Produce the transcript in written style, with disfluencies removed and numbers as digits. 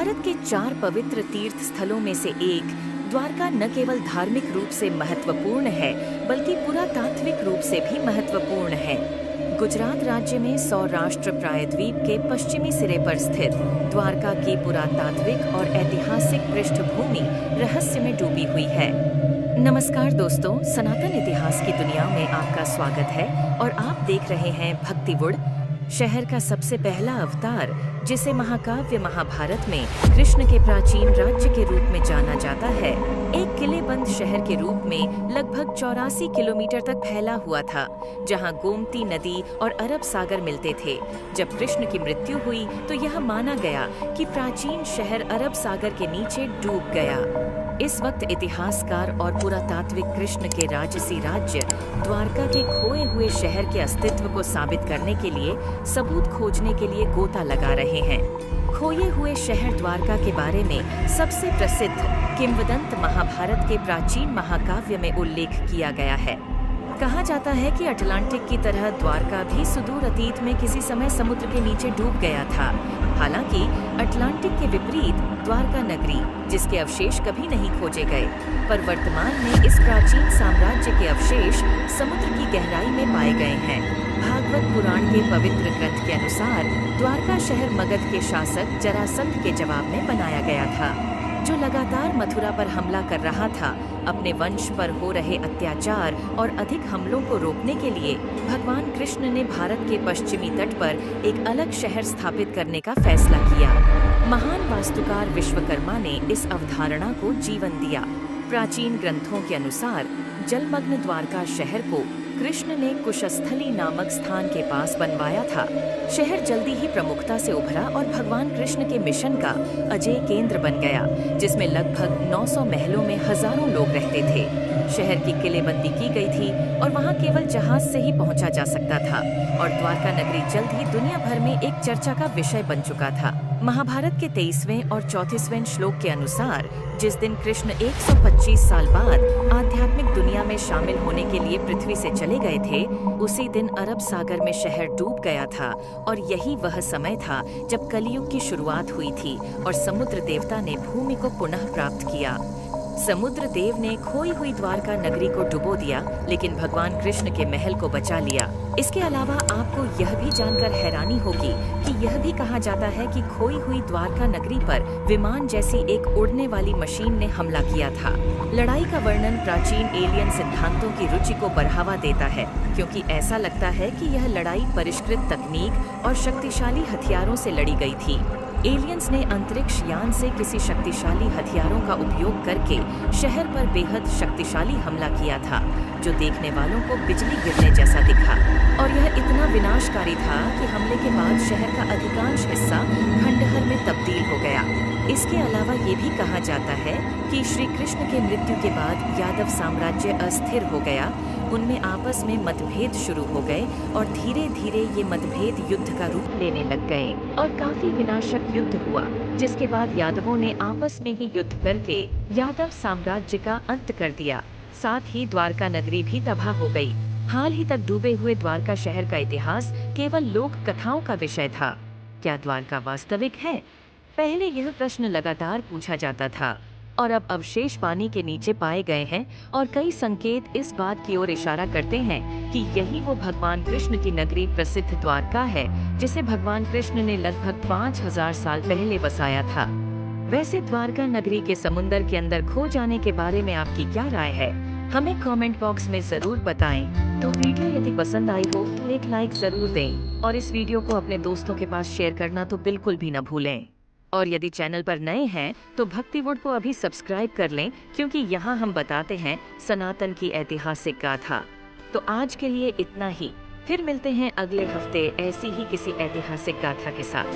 भारत के 4 पवित्र तीर्थ स्थलों में से एक द्वारका न केवल धार्मिक रूप से महत्वपूर्ण है बल्कि पुरातात्विक रूप से भी महत्वपूर्ण है। गुजरात राज्य में सौराष्ट्र प्रायद्वीप के पश्चिमी सिरे पर स्थित द्वारका की पुरातात्विक और ऐतिहासिक पृष्ठभूमि रहस्य में डूबी हुई है। नमस्कार दोस्तों, सनातन इतिहास की दुनिया में आपका स्वागत है और आप देख रहे हैं भक्तिवुड। शहर का सबसे पहला अवतार, जिसे महाकाव्य महाभारत में कृष्ण के प्राचीन राज्य के रूप में जाना जाता है, एक किलेबंद शहर के रूप में लगभग 84 किलोमीटर तक फैला हुआ था, जहां गोमती नदी और अरब सागर मिलते थे। जब कृष्ण की मृत्यु हुई तो यह माना गया कि प्राचीन शहर अरब सागर के नीचे डूब गया। इस वक्त इतिहासकार और पुरातात्विक कृष्ण के राजसी राज्य द्वारका के खोए हुए शहर के अस्तित्व को साबित करने के लिए सबूत खोजने के लिए गोता लगा रहे हैं। खोए हुए शहर द्वारका के बारे में सबसे प्रसिद्ध किंवदंत महाभारत के प्राचीन महाकाव्य में उल्लेख किया गया है। कहा जाता है कि अटलांटिक की तरह द्वारका भी सुदूर अतीत में किसी समय समुद्र के नीचे डूब गया था। हालांकि अटलांटिक के विपरीत द्वारका नगरी, जिसके अवशेष कभी नहीं खोजे गए, पर वर्तमान में इस प्राचीन साम्राज्य के अवशेष समुद्र की गहराई में पाए गए हैं। भागवत पुराण के पवित्र ग्रंथ के अनुसार द्वारका शहर मगध के शासक जरासंध के जवाब में बनाया गया था, जो लगातार मथुरा पर हमला कर रहा था। अपने वंश पर हो रहे अत्याचार और अधिक हमलों को रोकने के लिए भगवान कृष्ण ने भारत के पश्चिमी तट पर एक अलग शहर स्थापित करने का फैसला किया। महान वास्तुकार विश्वकर्मा ने इस अवधारणा को जीवन दिया। प्राचीन ग्रंथों के अनुसार जलमग्न द्वारका शहर को कृष्ण ने कुशस्थली नामक स्थान के पास बनवाया था। शहर जल्दी ही प्रमुखता से उभरा और भगवान कृष्ण के मिशन का अजय केंद्र बन गया, जिसमें लगभग 900 महलों में हजारों लोग रहते थे। शहर की किलेबंदी की गई थी और वहां केवल जहाज से ही पहुंचा जा सकता था, और द्वारका नगरी जल्द ही दुनिया भर में एक चर्चा का विषय बन चुका था। महाभारत के 23वें और 34वें श्लोक के अनुसार जिस दिन कृष्ण 125 साल बाद आध्यात्मिक दुनिया में शामिल होने के लिए पृथ्वी से चले गए थे, उसी दिन अरब सागर में शहर डूब गया था। और यही वह समय था जब कलयुग की शुरुआत हुई थी और समुद्र देवता ने भूमि को पुनः प्राप्त किया। समुद्र देव ने खोई हुई द्वारका नगरी को डुबो दिया, लेकिन भगवान कृष्ण के महल को बचा लिया। इसके अलावा आपको यह भी जानकर हैरानी होगी कि यह भी कहा जाता है कि खोई हुई द्वारका नगरी पर विमान जैसी एक उड़ने वाली मशीन ने हमला किया था। लड़ाई का वर्णन प्राचीन एलियन सिद्धांतों की रुचि को बढ़ावा देता है, क्योंकि ऐसा लगता है कि यह लड़ाई परिष्कृत तकनीक और शक्तिशाली हथियारों से लड़ी गई थी। एलियंस ने अंतरिक्ष यान से किसी शक्तिशाली हथियारों का उपयोग करके शहर पर बेहद शक्तिशाली हमला किया था, जो देखने वालों को बिजली गिरने जैसा दिखा। और यह इतना विनाशकारी था कि हमले के बाद शहर का अधिकांश हिस्सा खंडहर में तब्दील हो गया। इसके अलावा ये भी कहा जाता है कि श्री कृष्ण के मृत्यु के बाद यादव साम्राज्य अस्थिर हो गया। उनमें आपस में मतभेद शुरू हो गए और धीरे धीरे ये मतभेद युद्ध का रूप लेने लग गए और काफी विनाशक युद्ध हुआ, जिसके बाद यादवों ने आपस में ही युद्ध करके यादव साम्राज्य का अंत कर दिया। साथ ही द्वारका नगरी भी तबाह हो गई। हाल ही तक डूबे हुए द्वारका शहर का इतिहास केवल लोक कथाओं का विषय था। क्या द्वारका वास्तविक है? पहले यह प्रश्न लगातार पूछा जाता था, और अब अवशेष पानी के नीचे पाए गए हैं और कई संकेत इस बात की ओर इशारा करते हैं कि यही वो भगवान कृष्ण की नगरी प्रसिद्ध द्वारका है, जिसे भगवान कृष्ण ने लगभग 5000 साल पहले बसाया था। वैसे द्वारका नगरी के समुंदर के अंदर खो जाने के बारे में आपकी क्या राय है? हमें कमेंट बॉक्स में जरूर बताएं। तो वीडियो यदि पसंद आई हो तो एक लाइक जरूर दें और इस वीडियो को अपने दोस्तों के पास शेयर करना तो बिल्कुल भी न भूलें। और यदि चैनल पर नए हैं तो भक्तिवुड को अभी सब्सक्राइब कर लें, क्योंकि यहाँ हम बताते हैं सनातन की ऐतिहासिक गाथा। तो आज के लिए इतना ही, फिर मिलते हैं अगले हफ्ते ऐसी ही किसी ऐतिहासिक गाथा के साथ।